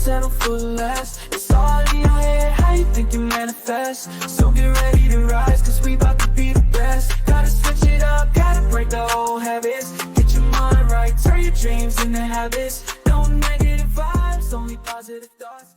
settle for less. It's all in your head, how you think you manifest. So get ready to rise, cause we about to be the best. Gotta switch it up, gotta break the old habits. Get your mind right, turn your dreams into habits. No negative vibes, only positive thoughts.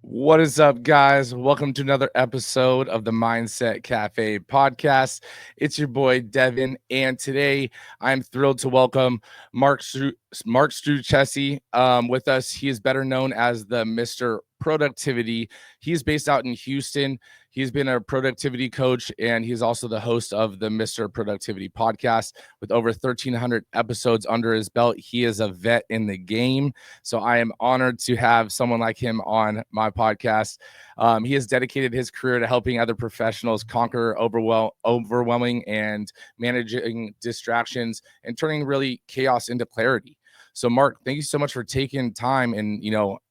What is up, guys? Welcome to another episode of the Mindset Cafe podcast. It's your boy Devin, and today I'm thrilled to welcome Struczewski with us. He is better known as the Mr. Productivity. He's based out in Houston. He's been a productivity coach, and he's also the host of the Mr. Productivity podcast with over 1,300 episodes under his belt. He is a vet in the game, so I am honored to have someone like him on my podcast. He has dedicated his career to helping other professionals conquer overwhelming and managing distractions and turning really chaos into clarity. So, Mark, thank you so much for taking time and,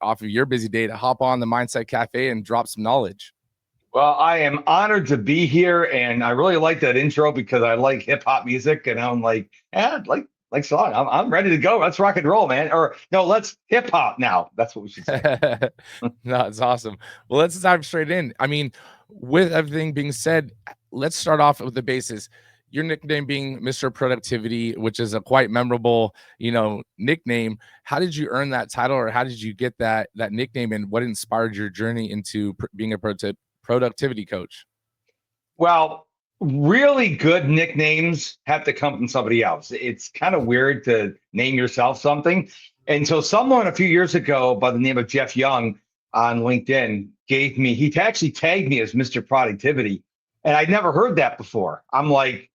off of your busy day to hop on the Mindset Cafe and drop some knowledge. Well, I am honored to be here, and I really like that intro because I like hip hop music, and I'm like, like song. I'm ready to go. Let's rock and roll, man. Or no, let's hip hop now. That's what we should say. No, it's awesome. Well, let's dive straight in. I mean, with everything being said, let's start off with the basis. Your nickname being Mr. Productivity, which is a quite memorable, nickname. How did you earn that title, or how did you get that nickname, and what inspired your journey into being a productivity coach? Well, really good nicknames have to come from somebody else. It's kind of weird to name yourself something. And so someone a few years ago by the name of Jeff Young on LinkedIn he actually tagged me as Mr. Productivity. And I'd never heard that before. I'm like,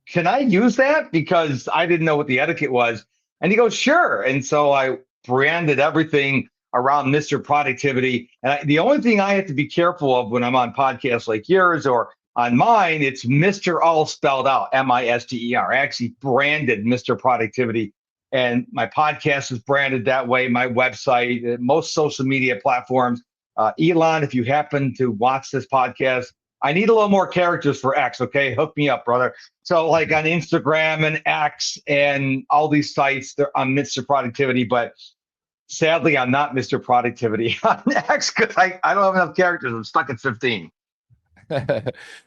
can I use that? Because I didn't know what the etiquette was. And he goes, sure. And so I branded everything around Mr. Productivity. And the only thing I have to be careful of when I'm on podcasts like yours or on mine, it's Mr. all spelled out, M-I-S-T-E-R. I actually branded Mr. Productivity. And my podcast is branded that way, my website, most social media platforms. Elon, if you happen to watch this podcast, I need a little more characters for X, okay? Hook me up, brother. So like on Instagram and X and all these sites, I'm Mr. Productivity, but sadly, I'm not Mr. Productivity on X because I don't have enough characters. I'm stuck at 15.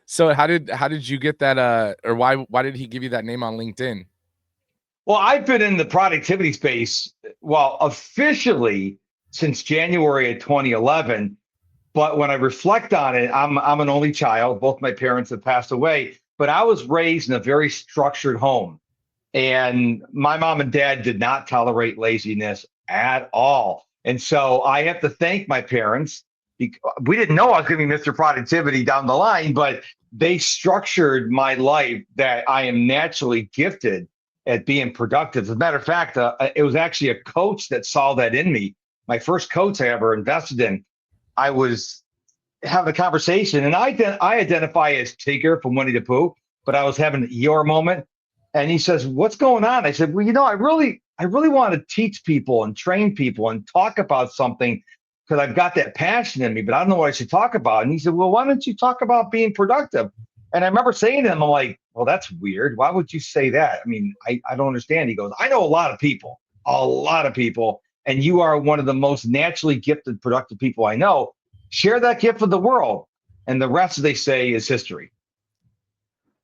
So how did you get that? Or why did he give you that name on LinkedIn? Well, I've been in the productivity space, officially since January of 2011. But when I reflect on it, I'm an only child. Both my parents have passed away, but I was raised in a very structured home. And my mom and dad did not tolerate laziness at all. And so I have to thank my parents. We didn't know I was going to be Mr. Productivity down the line, but they structured my life that I am naturally gifted at being productive. As a matter of fact, it was actually a coach that saw that in me. My first coach I ever invested in. I was having a conversation, and I identify as Tigger from Winnie the Pooh, but I was having an Eeyore moment. And he says, "What's going on?" I said, "Well, I really want to teach people and train people and talk about something because I've got that passion in me, but I don't know what I should talk about." And he said, "Well, why don't you talk about being productive?" And I remember saying to him, I'm like, "Well, that's weird. Why would you say that? I mean, I don't understand." He goes, "I know a lot of people, and you are one of the most naturally gifted, productive people I know. Share that gift with the world. And the rest, they say, is history."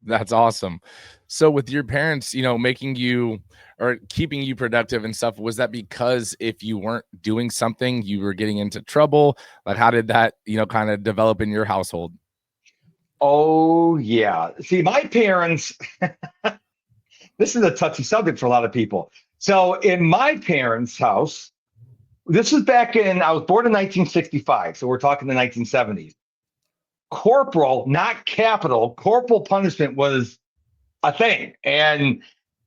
That's awesome. So with your parents, making you or keeping you productive and stuff, was that because if you weren't doing something, you were getting into trouble? Like, how did that, kind of develop in your household? Oh, yeah. See, my parents, this is a touchy subject for a lot of people. So in my parents' house, this is I was born in 1965, so we're talking the 1970s. Corporal, not capital, corporal punishment was a thing. And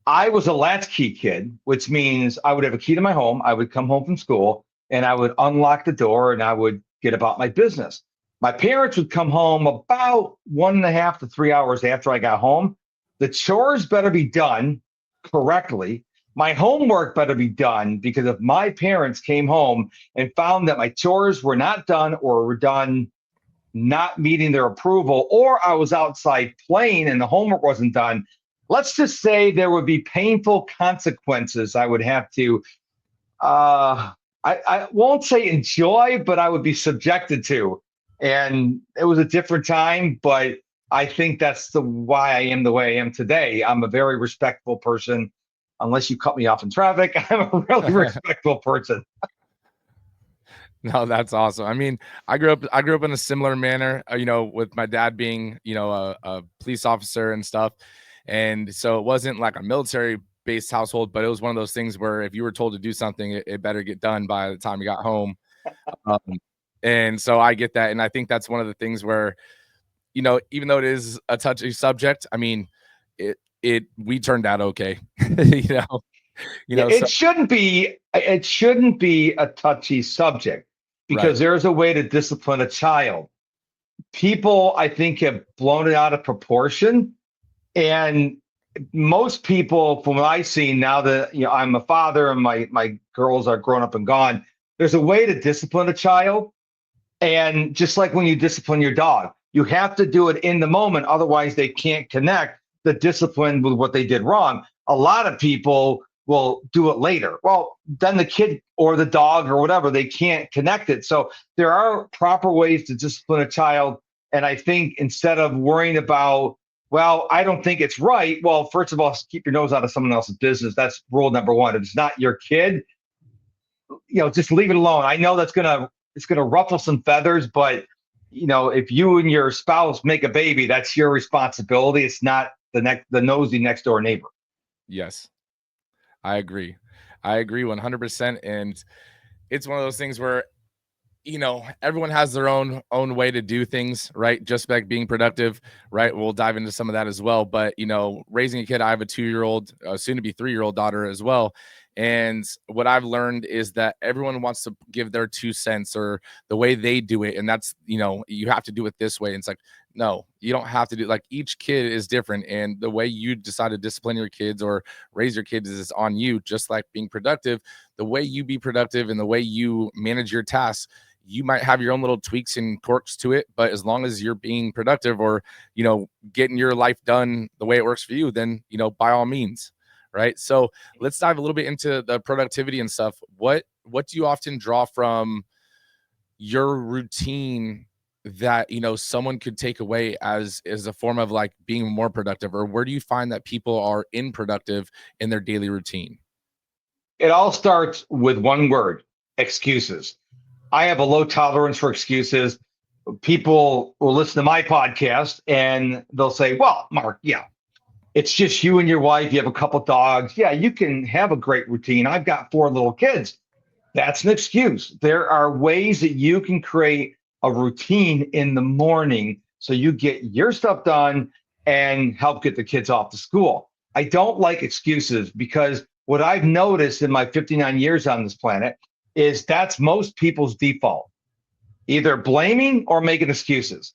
I was a latchkey kid, which means I would have a key to my home. I would come home from school and I would unlock the door and I would get about my business. My parents would come home about 1.5 to 3 hours after I got home. The chores better be done correctly. My homework better be done, because if my parents came home and found that my chores were not done or were done not meeting their approval, or I was outside playing and the homework wasn't done, let's just say there would be painful consequences I would have to I won't say enjoy, but I would be subjected to. And it was a different time, but I think that's the why I am the way I am today. I'm a very respectful person. Unless you cut me off in traffic, I'm a really respectful person. No, that's awesome. I mean, I grew up in a similar manner, with my dad being, a police officer and stuff. And so it wasn't like a military based household, but it was one of those things where if you were told to do something, it better get done by the time you got home. Um, and so I get that. And I think that's one of the things where, even though it is a touchy subject, I mean, we turned out okay, Yeah, so it shouldn't be a touchy subject right. because there's a way to discipline a child. People, I think, have blown it out of proportion. And most people, from what I've seen now that I'm a father and my girls are grown up and gone, there's a way to discipline a child. And just like when you discipline your dog, you have to do it in the moment. Otherwise, they can't connect the discipline with what they did wrong. A lot of people will do it later. Well, then the kid or the dog or whatever, they can't connect it. So there are proper ways to discipline a child. And I think instead of worrying about, well, I don't think it's right. Well, first of all, keep your nose out of someone else's business. That's rule number one. If it's not your kid, just leave it alone. I know it's gonna ruffle some feathers, but if you and your spouse make a baby, that's your responsibility. It's not the nosy next door neighbor. Yes, I agree. I agree 100%. And it's one of those things where, everyone has their own way to do things, right? Just like being productive, right? We'll dive into some of that as well. But raising a kid, I have a 2-year-old, soon to be 3-year-old daughter as well. And what I've learned is that everyone wants to give their 2 cents or the way they do it. And that's, you have to do it this way. And it's like, no, you don't have to do, like, each kid is different. And the way you decide to discipline your kids or raise your kids is on you. Just like being productive, the way you be productive and the way you manage your tasks, you might have your own little tweaks and quirks to it, but as long as you're being productive or, getting your life done the way it works for you, then, by all means. Right. So let's dive a little bit into the productivity and stuff. What do you often draw from your routine that, someone could take away as a form of like being more productive? Or where do you find that people are unproductive in their daily routine? It all starts with one word: excuses. I have a low tolerance for excuses. People will listen to my podcast and they'll say, well, Mark, yeah, it's just you and your wife. You have a couple dogs. Yeah, you can have a great routine. I've got 4 little kids. That's an excuse. There are ways that you can create a routine in the morning so you get your stuff done and help get the kids off to school. I don't like excuses because what I've noticed in my 59 years on this planet is that's most people's default, either blaming or making excuses.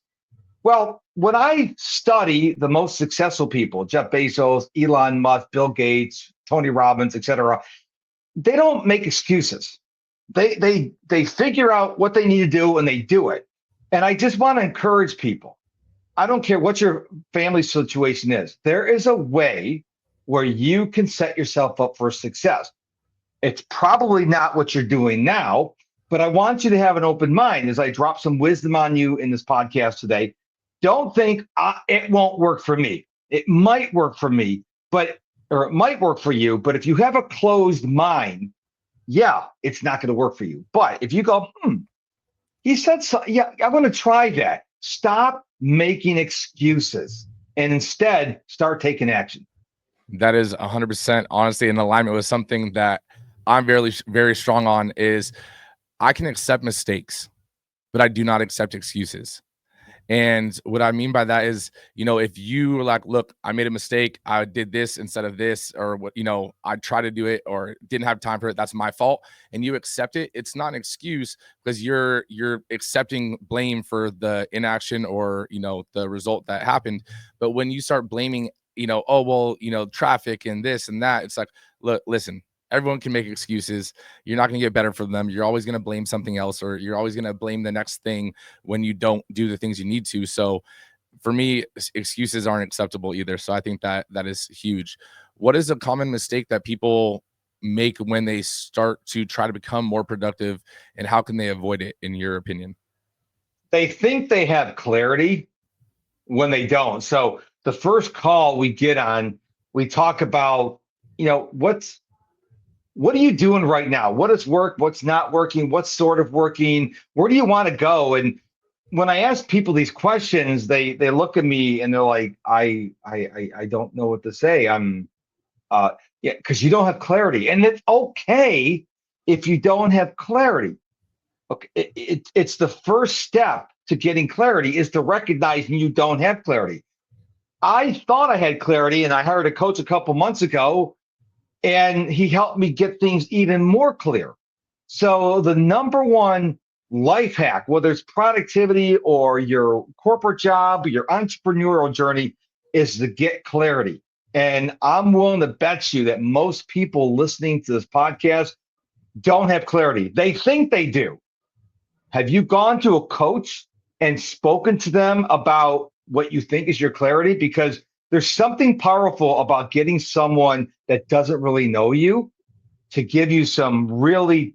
Well, when I study the most successful people, Jeff Bezos, Elon Musk, Bill Gates, Tony Robbins, et cetera, they don't make excuses. They figure out what they need to do and they do it. And I just want to encourage people. I don't care what your family situation is. There is a way where you can set yourself up for success. It's probably not what you're doing now, but I want you to have an open mind as I drop some wisdom on you in this podcast today. Don't think it won't work for me. It might work for me, or it might work for you. But if you have a closed mind, yeah, it's not going to work for you. But if you go, he said so, yeah, I want to try that. Stop making excuses and instead start taking action. That is 100% honestly in alignment with something that I'm very, very strong on is I can accept mistakes, but I do not accept excuses. And what I mean by that is, if you were like, look, I made a mistake, I did this instead of this, or what, I tried to do it or didn't have time for it, that's my fault. And you accept it, it's not an excuse because you're accepting blame for the inaction or, the result that happened. But when you start blaming, oh, well, traffic and this and that, it's like, look, listen, everyone can make excuses. You're not going to get better from them. You're always going to blame something else, or you're always going to blame the next thing when you don't do the things you need to. So for me, excuses aren't acceptable either. So I think that is huge. What is a common mistake that people make when they start to try to become more productive, and how can they avoid it, in your opinion? They think they have clarity when they don't. So the first call we get on, we talk about, what are you doing right now? What is work? What's not working? What's sort of working? Where do you want to go? And when I ask people these questions, they look at me and they're like, I don't know what to say. Yeah, because you don't have clarity, and it's okay if you don't have clarity. Okay, it's the first step to getting clarity is to recognize you don't have clarity. I thought I had clarity, and I hired a coach a couple months ago, and he helped me get things even more clear. So the number one life hack, whether it's productivity or your corporate job, your entrepreneurial journey, is to get clarity. And I'm willing to bet you that most people listening to this podcast don't have clarity. They think they do. Have you gone to a coach and spoken to them about what you think is your clarity? Because there's something powerful about getting someone that doesn't really know you to give you some really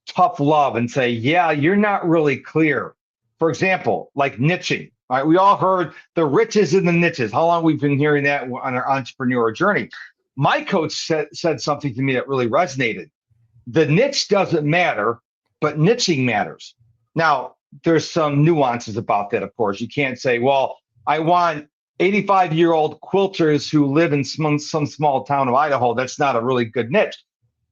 tough love and say, yeah, you're not really clear. For example, like niching. All right, we all heard the riches in the niches. How long we've been hearing that on our entrepreneurial journey. My coach said something to me that really resonated. The niche doesn't matter, but niching matters. Now, there's some nuances about that, of course. You can't say, well, I want 85-year-old quilters who live in some small town of Idaho. That's not a really good niche.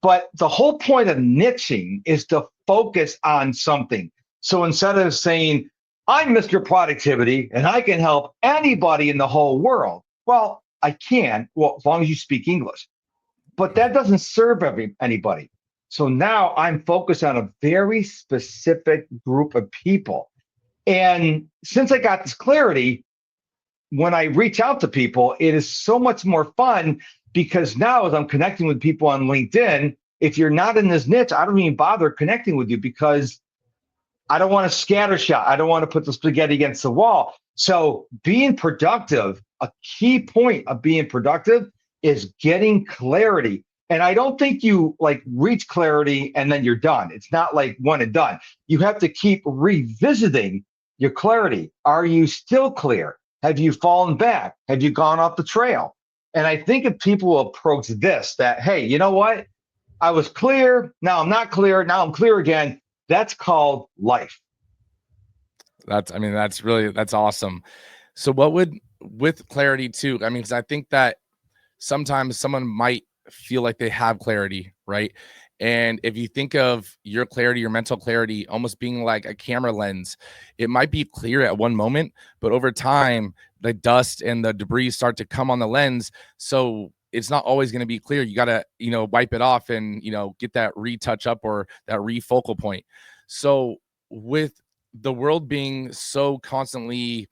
But the whole point of niching is to focus on something. So instead of saying, I'm Mr. Productivity and I can help anybody in the whole world. Well, I can, as long as you speak English. But that doesn't serve anybody. So now I'm focused on a very specific group of people. And since I got this clarity, when I reach out to people, it is so much more fun because now as I'm connecting with people on LinkedIn, if you're not in this niche, I don't even bother connecting with you because I don't want to scattershot. I don't want to put the spaghetti against the wall. So being productive, a key point of being productive is getting clarity. And I don't think you reach clarity and then you're done. It's not like one and done. You have to keep revisiting your clarity. Are you still clear? Have you fallen back? Have you gone off the trail? And I think if people approach this, that, hey, you know what? I was clear. Now I'm not clear. Now I'm clear again. That's called life. That's awesome. So what would, with clarity too, because I think that sometimes someone might feel like they have clarity, right? And if you think of your clarity, your mental clarity, almost being like a camera lens, it might be clear at one moment, but over time, the dust and the debris start to come on the lens. So it's not always going to be clear. You got to, wipe it off and, get that retouch up or that refocal point. So with the world being so constantly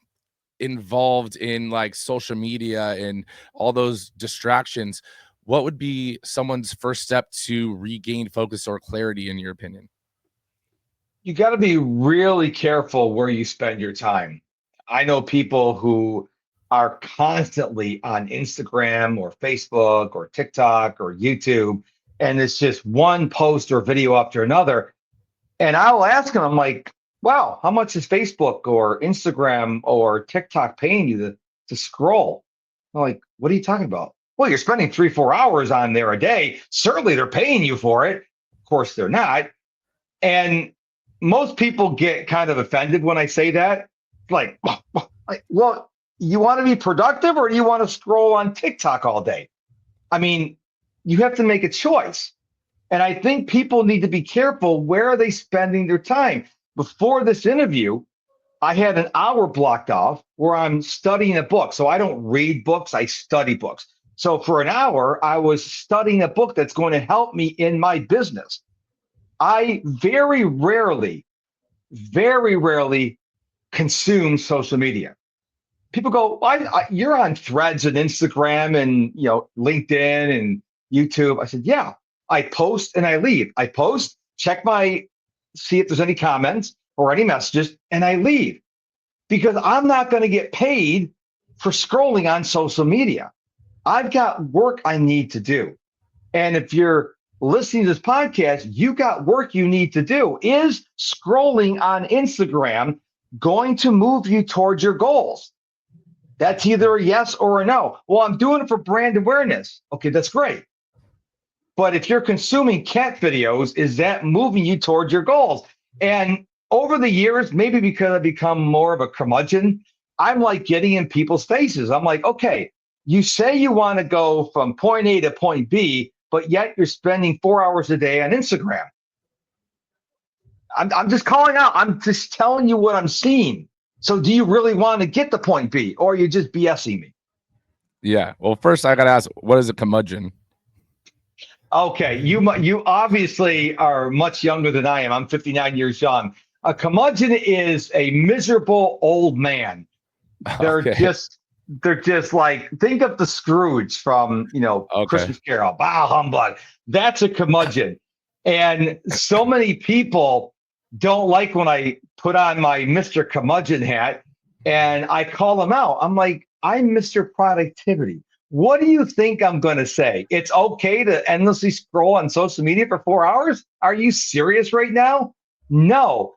involved in like social media and all those distractions, what would be someone's first step to regain focus or clarity, in your opinion? You got to be really careful where you spend your time. I know people who are constantly on Instagram or Facebook or TikTok or YouTube, and it's just one post or video after another. And I'll ask them, I'm like, wow, how much is Facebook or Instagram or TikTok paying you to scroll? I'm like, what are you talking about? Well, you're spending 3-4 hours on there a day. Certainly they're paying you for it. Of course they're not. And most people get kind of offended when I say that. Like, well, you want to be productive or do you want to scroll on TikTok all day? I mean, you have to make a choice. And I think people need to be careful. Where are they spending their time? Before this interview, I had an hour blocked off where I'm studying a book. So I don't read books, I study books. So for an hour, I was studying a book that's going to help me in my business. I very rarely consume social media. People go, you're on Threads and Instagram and LinkedIn and YouTube. I said, yeah, I post and I leave. I post, see if there's any comments or any messages, and I leave. Because I'm not going to get paid for scrolling on social media. I've got work I need to do. And if you're listening to this podcast, you got work you need to do. Is scrolling on Instagram going to move you towards your goals? That's either a yes or a no. Well, I'm doing it for brand awareness. Okay, that's great. But if you're consuming cat videos, is that moving you towards your goals? And over the years, maybe because I've become more of a curmudgeon, I'm like getting in people's faces. I'm like, okay, you say you want to go from point A to point B, but yet you're spending 4 hours a day on Instagram. I'm just calling out. I'm just telling you what I'm seeing. So do you really want to get to point B, or are you just BSing me? Yeah. Well, first I got to ask, what is a curmudgeon? Okay, you obviously are much younger than I am. I'm 59 years young. A curmudgeon is a miserable old man. They're Okay. just like, think of the Scrooge from Christmas Carol. Bah humbug. That's a curmudgeon. And so many people don't like when I put on my Mr. Curmudgeon hat and I call them out. I'm like, I'm Mr. Productivity. What do you think I'm going to say? It's okay to endlessly scroll on social media for 4 hours? Are you serious right now? No,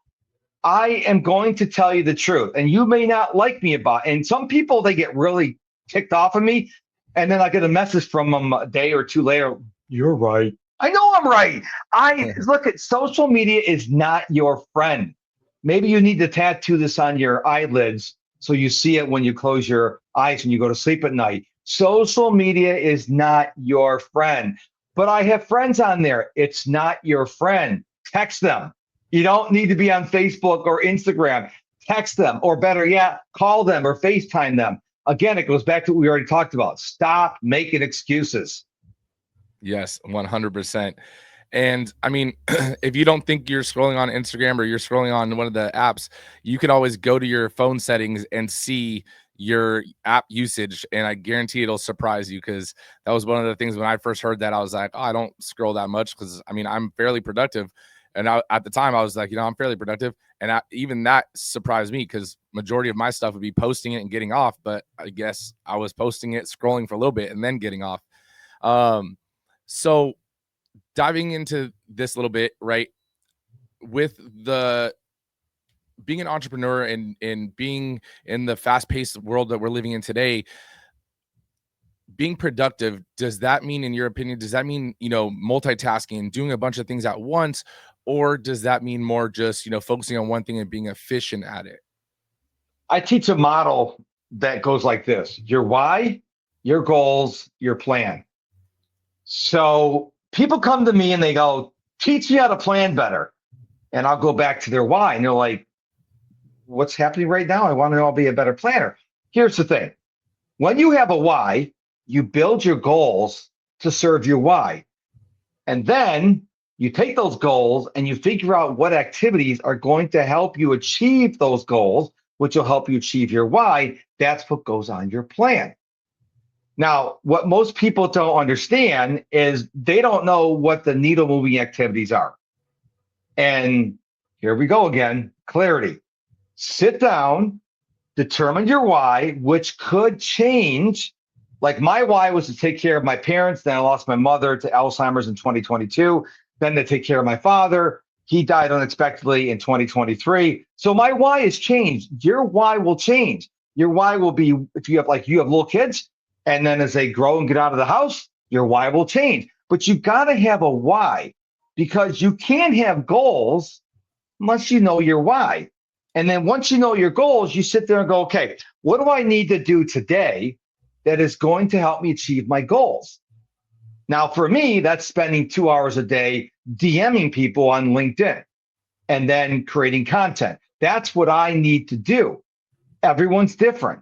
I am going to tell you the truth. And you may not like me about it. And some people, they get really ticked off of me. And then I get a message from them a day or two later. You're right. I know I'm right. Look at social media is not your friend. Maybe you need to tattoo this on your eyelids so you see it when you close your eyes when you go to sleep at night. Social media is not your friend, but I have friends on there. It's not your friend. Text them. You don't need to be on Facebook or Instagram. Text them, or better yet, call them or FaceTime them. Again, it goes back to what we already talked about. Stop making excuses. Yes, 100%. And I mean, if you don't think you're scrolling on Instagram or you're scrolling on one of the apps, you can always go to your phone settings and see your app usage. And I guarantee it'll surprise you, because that was one of the things when I first heard that, I was like, oh, I don't scroll that much, because I mean, I'm fairly productive. And at the time I was like, I'm fairly productive. And even that surprised me, because majority of my stuff would be posting it and getting off. But I guess I was posting it, scrolling for a little bit, and then getting off. So diving into this a little bit, right, with the being an entrepreneur and being in the fast-paced world that we're living in today, being productive, does that mean, in your opinion, does that mean, multitasking and doing a bunch of things at once, or does that mean more just, focusing on one thing and being efficient at it? I teach a model that goes like this: your why, your goals, your plan. So people come to me and they go, teach me how to plan better. And I'll go back to their why. And they're like, what's happening right now? I want to know how to be a better planner. Here's the thing. When you have a why, you build your goals to serve your why. And then you take those goals and you figure out what activities are going to help you achieve those goals, which will help you achieve your why. That's what goes on your plan. Now, what most people don't understand is they don't know what the needle moving activities are. And here we go again, clarity. Sit down, determine your why, which could change. Like my why was to take care of my parents. Then I lost my mother to Alzheimer's in 2022. Then to take care of my father. He died unexpectedly in 2023. So my why has changed. Your why will change. Your why will be, if you have little kids, and then as they grow and get out of the house, your why will change. But you got to have a why, because you can't have goals unless you know your why. And then once you know your goals, you sit there and go, okay, what do I need to do today that is going to help me achieve my goals? Now, for me, that's spending 2 hours a day DMing people on LinkedIn and then creating content. That's what I need to do. Everyone's different.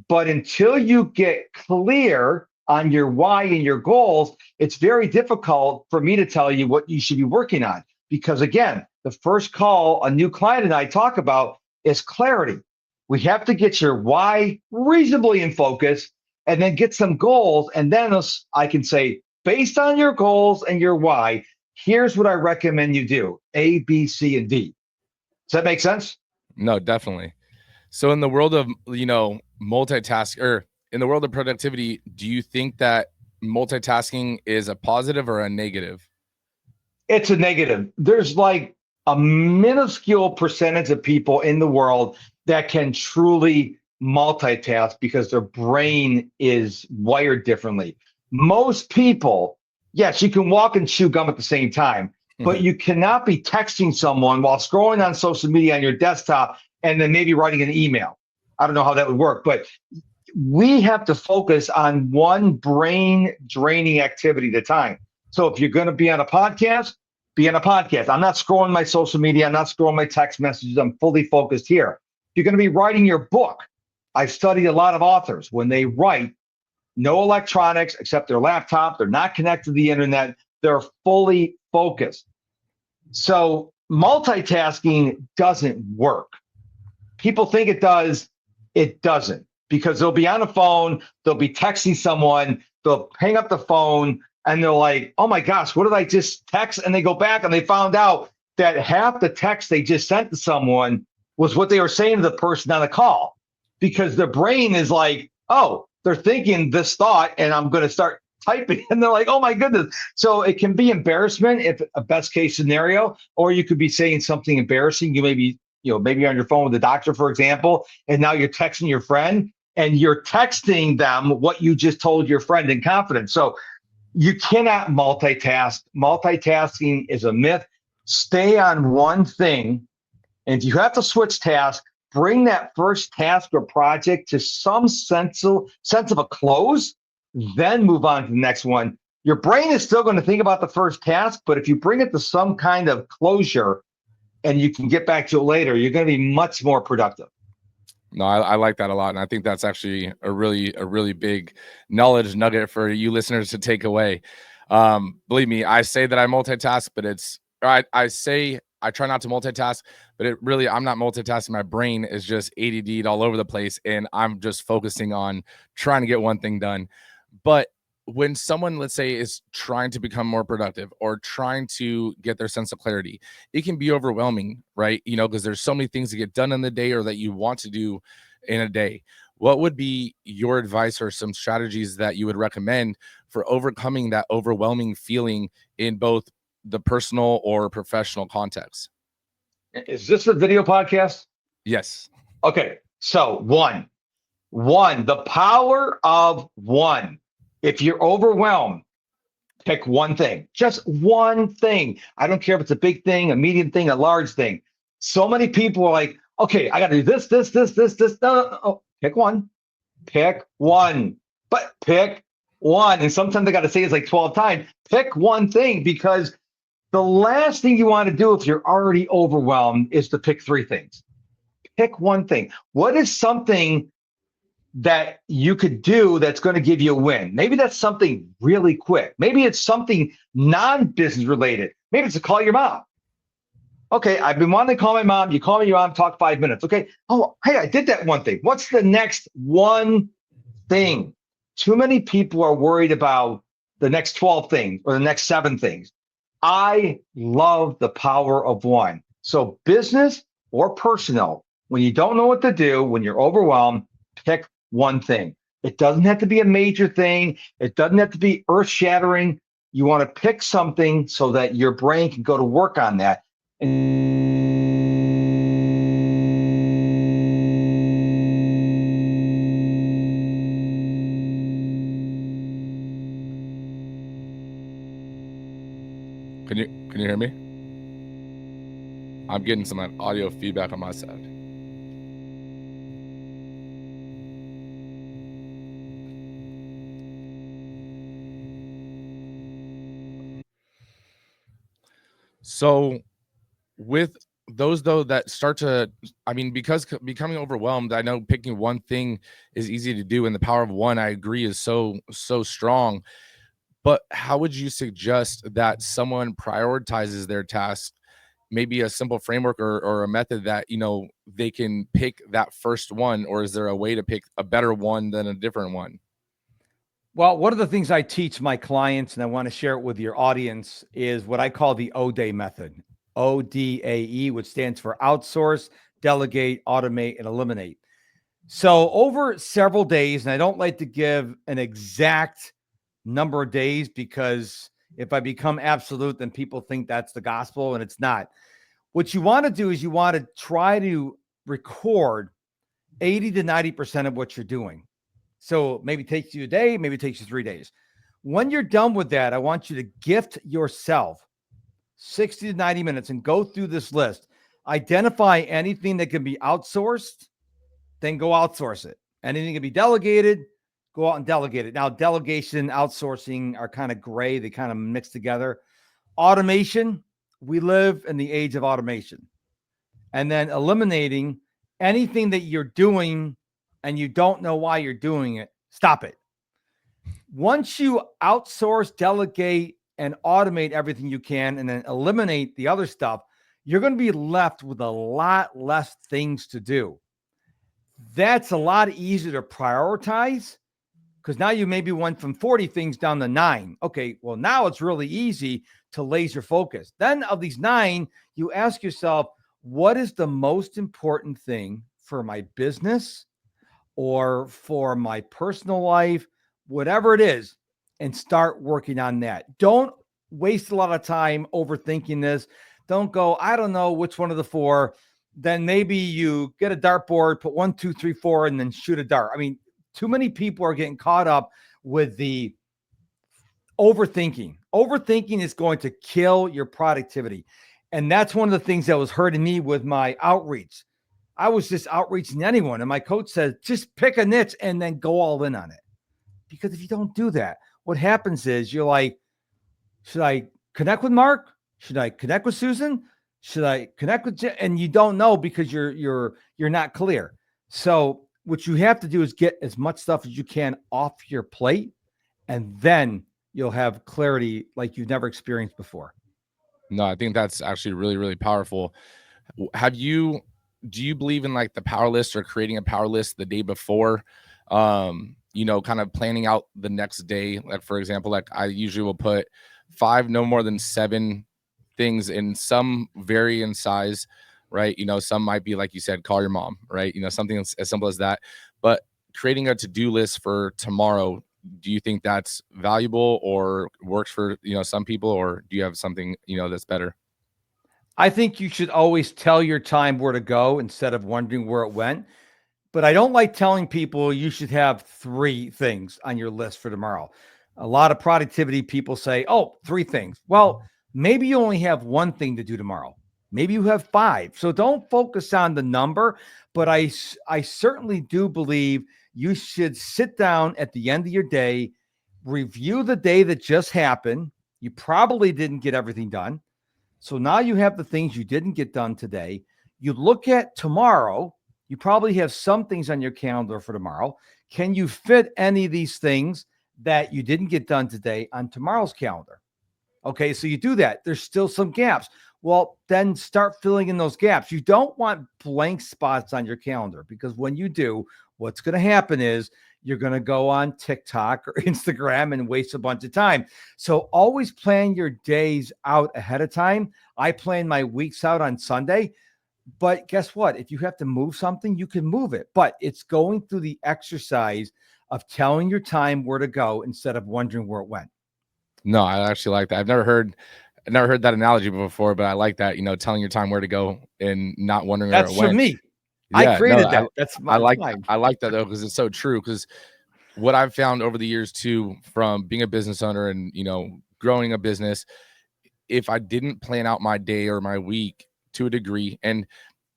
But until you get clear on your why and your goals, it's very difficult for me to tell you what you should be working on. Because again, the first call a new client and I talk about is clarity. We have to get your why reasonably in focus and then get some goals. And then I can say, based on your goals and your why, here's what I recommend you do: A, B, C, and D. Does that make sense? No, definitely. So in the world of, multitask, or in the world of productivity, do you think that multitasking is a positive or a negative? It's a negative. There's like a minuscule percentage of people in the world that can truly multitask because their brain is wired differently. Most people, yes, you can walk and chew gum at the same time, but you cannot be texting someone while scrolling on social media on your desktop and then maybe writing an email. I don't know how that would work, but we have to focus on one brain draining activity at a time. So if you're going to be on a podcast, be on a podcast. I'm not scrolling my social media. I'm not scrolling my text messages. I'm fully focused here. If you're going to be writing your book, I've studied a lot of authors. When they write, no electronics except their laptop. They're not connected to the internet. They're fully focused. So multitasking doesn't work. People think it does. It doesn't, because they'll be on the phone, they'll be texting someone, they'll hang up the phone, and they're like, oh my gosh, what did I just text? And they go back and they found out that half the text they just sent to someone was what they were saying to the person on the call, because their brain is like, oh, they're thinking this thought and I'm going to start typing. And they're like, oh my goodness. So it can be embarrassment if a best case scenario, or you could be saying something embarrassing. You may be, maybe you're on your phone with the doctor, for example, and now you're texting your friend and you're texting them what you just told your friend in confidence. So you cannot multitask. Multitasking is a myth. Stay on one thing. And if you have to switch tasks, bring that first task or project to some sense of a close, then move on to the next one. Your brain is still going to think about the first task, but if you bring it to some kind of closure and you can get back to it later, you're going to be much more productive. No, I like that a lot. And I think that's actually a really big knowledge nugget for you listeners to take away. Believe me, I say that I multitask, but I say I try not to multitask, but I'm not multitasking. My brain is just ADD'd all over the place, and I'm just focusing on trying to get one thing done. But when someone, let's say, is trying to become more productive or trying to get their sense of clarity, it can be overwhelming, right? Because there's so many things to get done in the day or that you want to do in a day. What would be your advice or some strategies that you would recommend for overcoming that overwhelming feeling in both the personal or professional context? Is this a video podcast? Yes. Okay. So one, the power of one. If you're overwhelmed, pick one thing, just one thing. I don't care if it's a big thing, a medium thing, a large thing. So many people are like, okay, I got to do this. No. Pick one, but pick one. And sometimes I got to say it's like 12 times. Pick one thing, because the last thing you want to do if you're already overwhelmed is to pick three things. Pick one thing. What is something that you could do that's going to give you a win? Maybe that's something really quick. Maybe it's something non-business related. Maybe it's to call your mom. Okay, I've been wanting to call my mom. You call me your mom, talk 5 minutes. Okay. Oh, hey, I did that one thing. What's the next one thing? Too many people are worried about the next 12 things or the next 7 things. I love the power of one. So business or personal, when you don't know what to do, when you're overwhelmed, pick one thing. It doesn't have to be a major thing. It doesn't have to be earth-shattering. You want to pick something so that your brain can go to work on that. Can you hear me? I'm getting some audio feedback on my side. So with those though that start to, because becoming overwhelmed, I know picking one thing is easy to do, and the power of one, I agree, is so strong. But how would you suggest that someone prioritizes their task? Maybe a simple framework or a method that they can pick that first one, or is there a way to pick a better one than a different one? Well, one of the things I teach my clients, and I want to share it with your audience, is what I call the ODAE method. ODAE, which stands for outsource, delegate, automate, and eliminate. So over several days, and I don't like to give an exact number of days because If I become absolute, then people think that's the gospel, and it's not. What you want to do is you want to try to record 80 to 90% of what you're doing. So maybe it takes you a day, maybe it takes you 3 days. When you're done with that, I want you to gift yourself 60 to 90 minutes and go through this list. Identify anything that can be outsourced, then go outsource it. Anything can be delegated, go out and delegate it. Now, delegation and outsourcing are kind of gray. They kind of mix together. Automation, we live in the age of automation. And then eliminating anything that you're doing and you don't know why you're doing it, stop it. Once you outsource, delegate, and automate everything you can, and then eliminate the other stuff, you're going to be left with a lot less things to do. That's a lot easier to prioritize because now you maybe went from 40 things down to 9. Okay, well, now it's really easy to laser focus. Then of these 9, you ask yourself, what is the most important thing for my business or for my personal life, whatever it is, and start working on that. Don't waste a lot of time overthinking this. Don't go, I don't know which one of the 4. Then maybe you get a dartboard, put 1, 2, 3, 4, and then shoot a dart. I mean, too many people are getting caught up with the overthinking. Overthinking is going to kill your productivity. And that's one of the things that was hurting me with my outreach. I was just outreaching anyone. And my coach said, just pick a niche and then go all in on it. Because if you don't do that, what happens is you're like, should I connect with Mark? Should I connect with Susan? Should I connect with Jim? And you don't know because you're not clear. So what you have to do is get as much stuff as you can off your plate, and then you'll have clarity like you've never experienced before. No, I think that's actually really, really powerful. Do you believe in like the power list or creating a power list the day before? Kind of planning out the next day. Like, for example, like I usually will put 5, no more than 7 things, in some vary in size, right? Some might be, like you said, call your mom, right? Something as simple as that. But creating a to-do list for tomorrow, do you think that's valuable or works for, some people, or do you have something, that's better? I think you should always tell your time where to go instead of wondering where it went. But I don't like telling people you should have 3 things on your list for tomorrow. A lot of productivity people say, 3 things. Well, maybe you only have 1 thing to do tomorrow. Maybe you have 5. So don't focus on the number. But I certainly do believe you should sit down at the end of your day, review the day that just happened. You probably didn't get everything done. So now you have the things you didn't get done today. You look at tomorrow. You probably have some things on your calendar for tomorrow. Can you fit any of these things that you didn't get done today on tomorrow's calendar? Okay, so you do that. There's still some gaps. Well, then start filling in those gaps. You don't want blank spots on your calendar, because when you do, what's going to happen is you're going to go on TikTok or Instagram and waste a bunch of time. So always plan your days out ahead of time. I plan my weeks out on Sunday. But guess what? If you have to move something, you can move it. But it's going through the exercise of telling your time where to go instead of wondering where it went. No, I actually like that. I've never heard that analogy before, but I like that, telling your time where to go and not wondering where it went. That's for me. Yeah, I created that. I like that though, because it's so true. Because what I've found over the years too, from being a business owner and, growing a business, if I didn't plan out my day or my week to a degree, and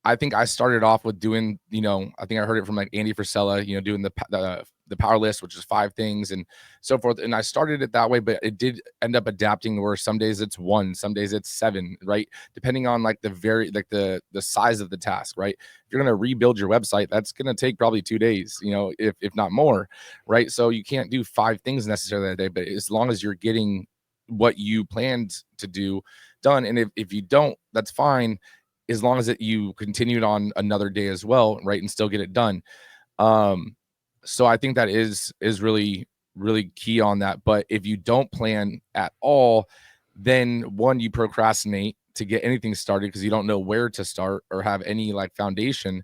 I think I started off with doing, I think I heard it from like Andy Frisella, doing the power list, which is 5 things and so forth. And I started it that way, but it did end up adapting where some days it's 1, some days it's 7, right? Depending on like the size of the task, right? If you're going to rebuild your website, that's going to take probably 2 days, if not more, right? So you can't do 5 things necessarily that day, but as long as you're getting what you planned to do done. And if you don't, that's fine, as long as you continued on another day as well, right? And still get it done. So I think that is really, really key on that. But if you don't plan at all, then one, you procrastinate to get anything started because you don't know where to start or have any like foundation.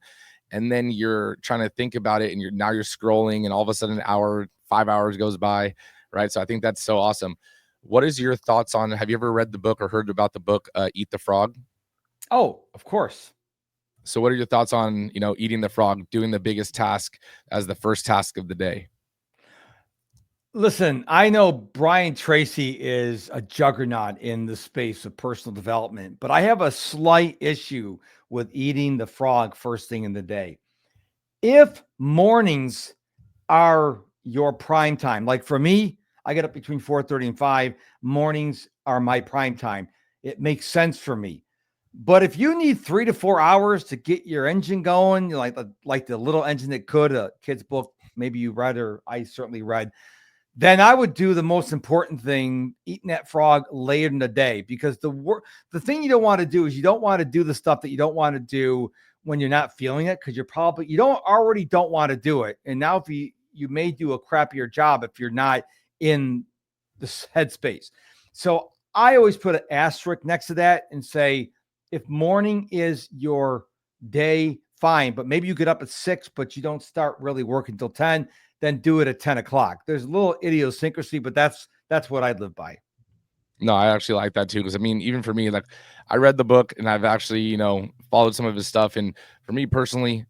And then you're trying to think about it and you're scrolling and all of a sudden 5 hours goes by, right? So I think that's so awesome. What is your thoughts on, have you ever read the book or heard about the book, Eat the Frog? Oh, of course. So what are your thoughts on, eating the frog, doing the biggest task as the first task of the day? Listen, I know Brian Tracy is a juggernaut in the space of personal development, but I have a slight issue with eating the frog first thing in the day. If mornings are your prime time, like for me, I get up between 4:30 and 5. Mornings are my prime time. It makes sense for me. But if you need 3 to 4 hours to get your engine going, like the little engine that could, a kid's book, maybe you read, or I certainly read, then I would do the most important thing, eating that frog later in the day, because the thing you don't want to do is you don't want to do the stuff that you don't want to do when you're not feeling it, because you don't want to do it. And now if you may do a crappier job if you're not in the headspace. So I always put an asterisk next to that and say, if morning is your day, fine, but maybe you get up at 6, but you don't start really working until 10. Then do it at 10 o'clock. There's a little idiosyncrasy, but that's what I'd live by. No, I actually like that too. Because I mean, even for me, like, I read the book and I've actually, followed some of his stuff. And for me personally,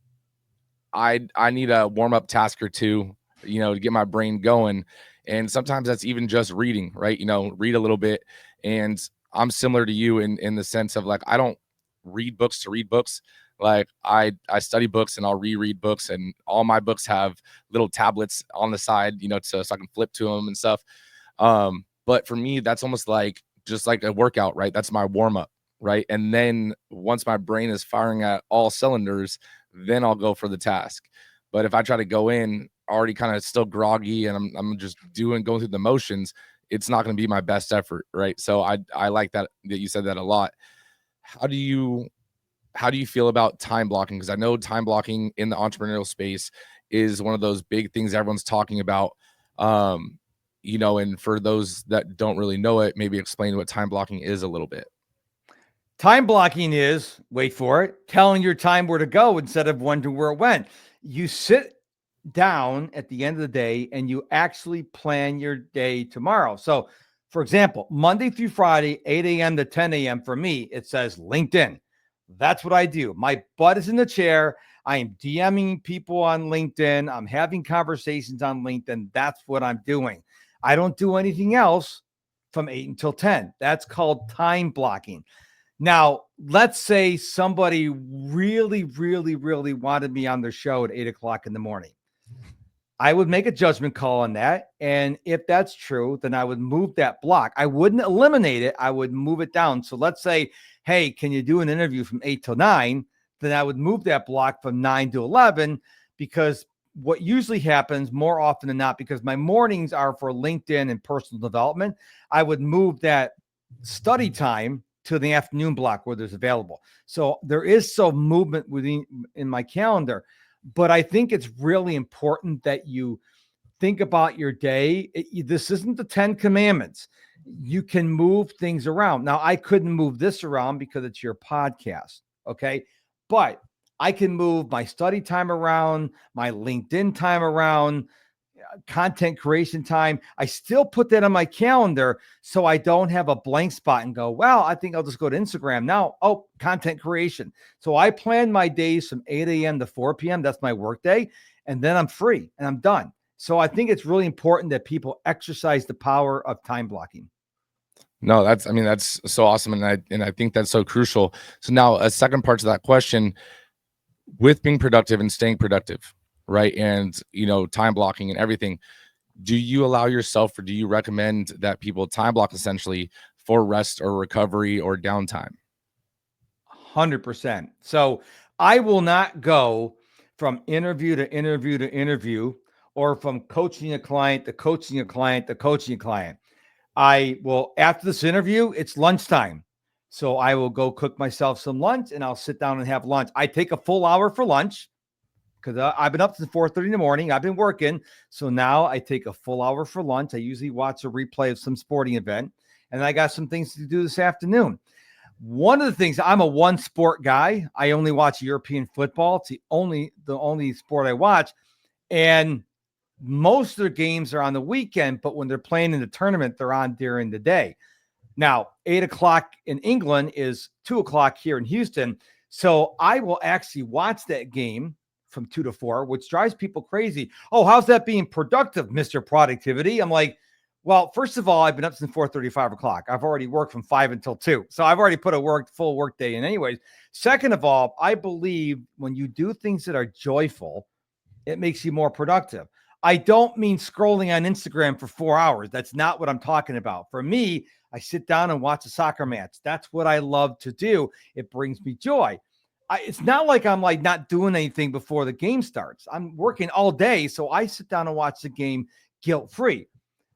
I need a warm-up task or two, to get my brain going. And sometimes that's even just reading, right? Read a little bit. And I'm similar to you in the sense of, like, I don't read books to read books. Like, I study books and I'll reread books, and all my books have little tablets on the side, so I can flip to them and stuff. But for me, that's almost like just like a workout, right? That's my warm up, right? And then once my brain is firing at all cylinders, then I'll go for the task. But if I try to go in already kind of still groggy and I'm just going through the motions, it's not going to be my best effort, right? So I like that you said that a lot. How do you feel about time blocking? Because I know time blocking in the entrepreneurial space is one of those big things everyone's talking about. And for those that don't really know it, maybe explain what time blocking is a little bit. Time blocking is, wait for it, telling your time where to go instead of wondering where it went. You sit down at the end of the day and you actually plan your day tomorrow. So, for example, Monday through Friday, 8 a.m. to 10 a.m. for me, it says LinkedIn. That's what I do. My butt is in the chair. I am DMing people on LinkedIn. I'm having conversations on LinkedIn. That's what I'm doing. I don't do anything else from 8 until 10. That's called time blocking. Now, let's say somebody really, really, really wanted me on their show at 8 o'clock in the morning. I would make a judgment call on that. And if that's true, then I would move that block. I wouldn't eliminate it. I would move it down. So let's say, hey, can you do an interview from 8 till 9? Then I would move that block from 9 to 11, because what usually happens more often than not, because my mornings are for LinkedIn and personal development, I would move that study time to the afternoon block where there's available. So there is some movement in my calendar, but I think it's really important that you think about your day. This isn't the 10 commandments. You can move things around. Now, I couldn't move this around because it's your podcast. Okay. But I can move my study time around, my LinkedIn time around, content creation time. I still put that on my calendar so I don't have a blank spot and go, well, I think I'll just go to Instagram now. Oh, content creation. So I plan my days from 8 a.m. to 4 p.m. That's my work day. And then I'm free and I'm done. So I think it's really important that people exercise the power of time blocking. No, that's so awesome. And I think that's so crucial. So now a second part to that question, with being productive and staying productive, right? And, time blocking and everything, do you allow yourself, or do you recommend that people time block essentially for rest or recovery or downtime? 100%. So I will not go from interview to interview to interview, or from coaching a client to coaching a client to coaching a client. I will, after this interview, it's lunchtime. So I will go cook myself some lunch and I'll sit down and have lunch. I take a full hour for lunch because I've been up since 4:30 in the morning. I've been working. So now I take a full hour for lunch. I usually watch a replay of some sporting event, and I got some things to do this afternoon. One of the things, I'm a one sport guy. I only watch European football. It's the only sport I watch. And most of their games are on the weekend, but when they're playing in the tournament, they're on during the day. Now, 8 o'clock in England is 2 o'clock here in Houston. So I will actually watch that game from 2 to 4, which drives people crazy. Oh, how's that being productive, Mr. Productivity? I'm like, well, first of all, I've been up since 4:30, 5 o'clock. I've already worked from 5 until 2. So I've already put a full work day in anyways. Second of all, I believe when you do things that are joyful, it makes you more productive. I don't mean scrolling on Instagram for 4 hours. That's not what I'm talking about. For me, I sit down and watch a soccer match. That's what I love to do. It brings me joy. It's not like I'm like not doing anything before the game starts. I'm working all day. So I sit down and watch the game guilt-free.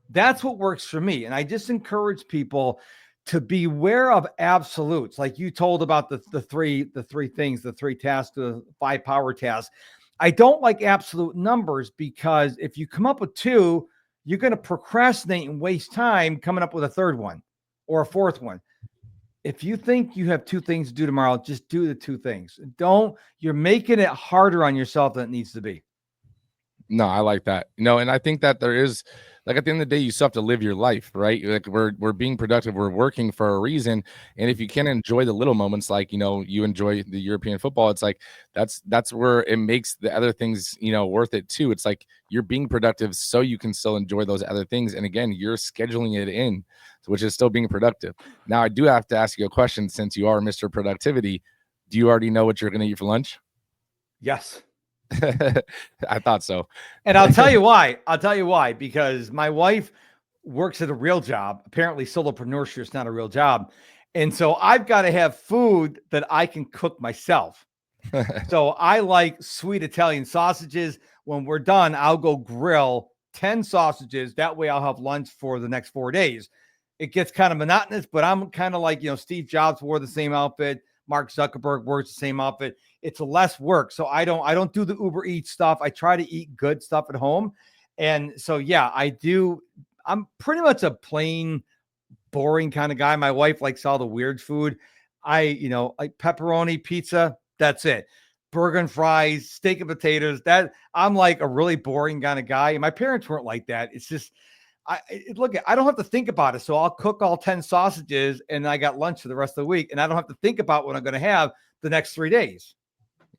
That's what works for me. And I just encourage people to beware of absolutes. Like you told about the three things, the 3 tasks, the 5 power tasks. I don't like absolute numbers because if you come up with 2, you're going to procrastinate and waste time coming up with a 3rd one or a 4th one. If you think you have 2 things to do tomorrow, just do the 2 things. You're making it harder on yourself than it needs to be. No, I like that. And I think that there is, like, at the end of the day, you still have to live your life, right? Like we're being productive, we're working for a reason. And if you can enjoy the little moments, like, you enjoy the European football, it's like, that's where it makes the other things, worth it too. It's like you're being productive so you can still enjoy those other things. And again, you're scheduling it in, which is still being productive. Now, I do have to ask you a question since you are Mr. Productivity. Do you already know what you're going to eat for lunch? Yes. I thought so. And I'll tell you why. Because my wife works at a real job. Apparently solopreneurship is not a real job. And so I've got to have food that I can cook myself. So I like sweet Italian sausages. When we're done, I'll go grill 10 sausages. That way I'll have lunch for the next 4 days. It gets kind of monotonous, but I'm kind of like, Steve Jobs wore the same outfit. Mark Zuckerberg wears the same outfit. It's less work. So I don't do the Uber Eats stuff. I try to eat good stuff at home. And so, yeah, I do. I'm pretty much a plain, boring kind of guy. My wife likes all the weird food. Like pepperoni pizza. That's it. Burger and fries, steak and potatoes. That I'm like a really boring kind of guy. And my parents weren't like that. It's just, I don't have to think about it. So I'll cook all 10 sausages and I got lunch for the rest of the week. And I don't have to think about what I'm going to have the next 3 days.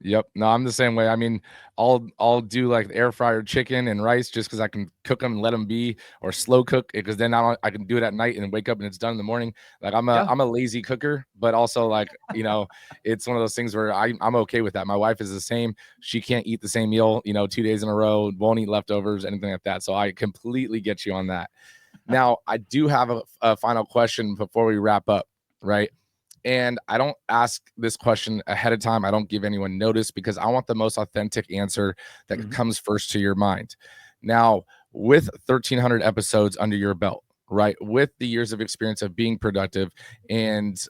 Yep. No, I'm the same way. I mean, I'll do like air fryer chicken and rice just because I can cook them and let them be, or slow cook it because then I can do it at night and wake up and it's done in the morning. Like I'm a lazy cooker, but also like it's one of those things where I'm okay with that. My wife is the same. She can't eat the same meal 2 days in a row, won't eat leftovers, anything like that. So I completely get you on that. Now I do have a final question before we wrap up, right? And I don't ask this question ahead of time. I don't give anyone notice because I want the most authentic answer that comes first to your mind. Now, with 1,300 episodes under your belt, right, with the years of experience of being productive and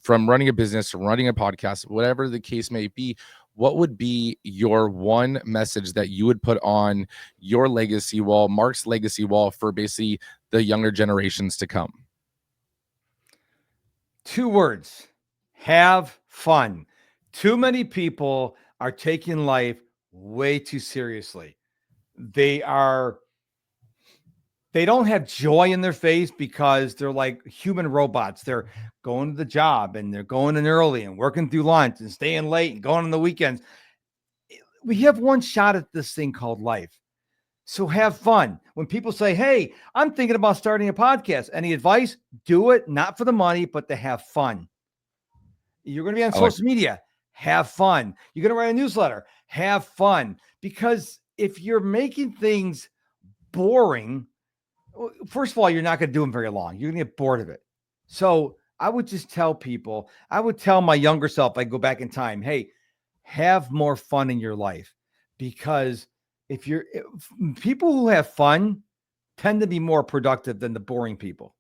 from running a business, running a podcast, whatever the case may be, what would be your one message that you would put on your legacy wall, Mark's legacy wall, for basically the younger generations to come? 2 words: have fun. Too many people are taking life way too seriously. They don't have joy in their face because they're like human robots. They're going to the job and they're going in early and working through lunch and staying late and going on the weekends. We have one shot at this thing called life. So have fun. When people say, hey, I'm thinking about starting a podcast, any advice? Do it, not for the money, but to have fun. You're going to be on social media. Have fun. You're going to write a newsletter. Have fun. Because if you're making things boring, first of all, you're not going to do them very long. You're going to get bored of it. So I would just tell people, I would tell my younger self, I go back in time, hey, have more fun in your life. Because people who have fun tend to be more productive than the boring people.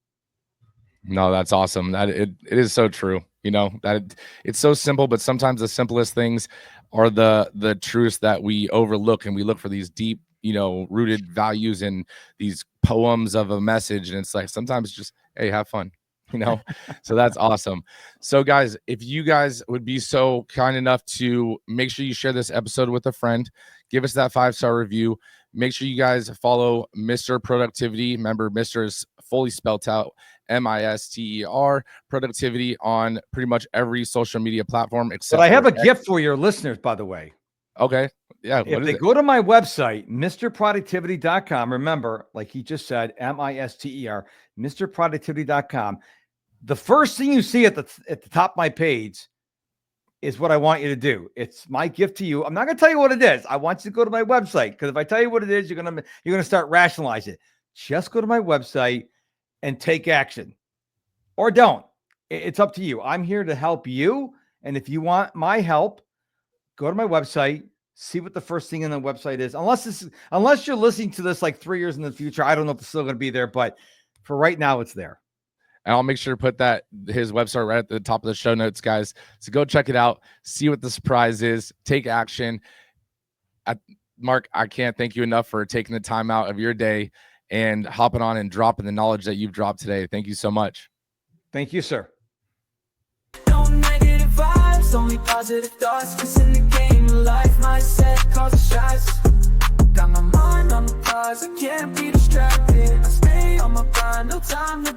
No, that's awesome. That it is so true. That it's so simple, but sometimes the simplest things are the truths that we overlook, and we look for these deep, rooted values in these poems of a message. And it's like, sometimes just, hey, have fun, so that's awesome. So guys, if you guys would be so kind enough to make sure you share this episode with a friend, give us that 5-star review, Make sure you guys follow Mr. Productivity. Remember, Mr. is fully spelled out, MISTER, Productivity, on pretty much every social media platform except. But I have a X. gift for your listeners, by the way. Okay. Yeah. What If is they it? go to my website, Mrproductivitycom, remember, like he just said, MISTER, Mrproductivity.com. The first thing you see at the top of my page is what I want you to do. It's my gift to you. I'm not going to tell you what it is. I want you to go to my website, because if I tell you what it is, you're going to start rationalizing it. Just go to my website and take action, or don't. It's up to you. I'm here to help you. And if you want my help, go to my website, see what the first thing on the website is. Unless you're listening to this like 3 years in the future, I don't know if it's still going to be there, but for right now, it's there. And I'll make sure to put his website right at the top of the show notes, guys. So go check it out, see what the surprise is, take action. Mark, I can't thank you enough for taking the time out of your day and hopping on and dropping the knowledge that you've dropped today. Thank you so much. Thank you, sir. No negative vibes, only positive thoughts. Cause in the game of life, mindset causes shots. Got my mind on the prize, I can't be distracted. I stay on my grind, no time to